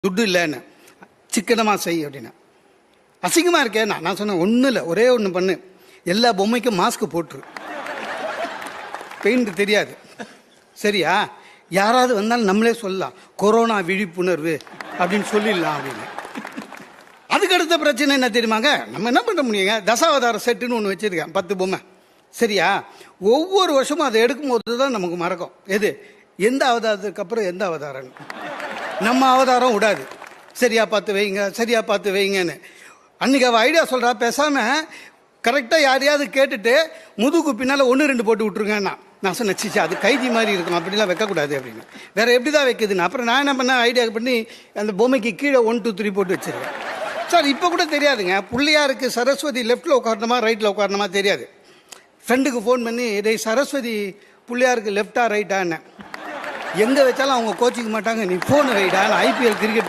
துட்டு இல்லைன்னு சிக்கனமாக செய் அப்படின்னு. அசிங்கமாக இருக்கேன். நான் சொன்னேன், ஒன்றும் இல்லை, ஒரே ஒன்று பண்ணு, எல்லா பொம்மைக்கும் மாஸ்க் போட்டுரு, பெயிண்ட் தெரியாது, சரியா? யாராவது வந்தாலும் நம்மளே சொல்லலாம், கொரோனா விழிப்புணர்வு அப்படின்னு சொல்லிடலாம் அப்படின்னு. அதுக்கு அடுத்த பிரச்சனை என்ன தெரியுமாங்க? நம்ம என்ன பண்ண முடியுங்க, தசாவதார செட்டுன்னு ஒன்று வச்சுருக்கேன், 10 பொம்மை, சரியா? ஒவ்வொரு வருஷமும் அதை எடுக்கும்போது தான் நமக்கு மறக்கும், எது எந்த அவதாரத்துக்கு அப்புறம் எந்த அவதாரம். நம்ம அவதாரம் விடாது, சரியா பார்த்து வைங்க, சரியா பார்த்து வைங்கன்னு. அன்றைக்கி அவள் ஐடியா சொல்கிறா, பேசாமல் கரெக்டாக யாரையாவது கேட்டுட்டு முதுகு பின்னால் 1-2 போட்டு விட்ருங்கன்னா. நான் சொன்னேன், சிச்சி அது கைதி மாதிரி இருக்கும், அப்படிலாம் வைக்கக்கூடாது அப்படின்னு. வேறு எப்படி தான் வைக்குதுன்னு அப்புறம் நான் என்ன பண்ணேன், ஐடியா பண்ணி அந்த பொம்மைக்கு கீழே 1, 2, 3 போட்டு வச்சுருக்கேன். சார் இப்போ கூட தெரியாதுங்க, பிள்ளையாருக்கு சரஸ்வதி லெஃப்ட்டில் உட்காரணுமா ரைட்டில் உட்காரணுமா தெரியாது. ஃப்ரெண்டுக்கு ஃபோன் பண்ணி, இதை சரஸ்வதி பிள்ளையாருக்கு லெஃப்டா ரைட்டான்னு. எங்கே வச்சாலும் அவங்க கோச்சிக்க மாட்டாங்க, நீ ஃபோனை வைடா, நான் IPL கிரிக்கெட்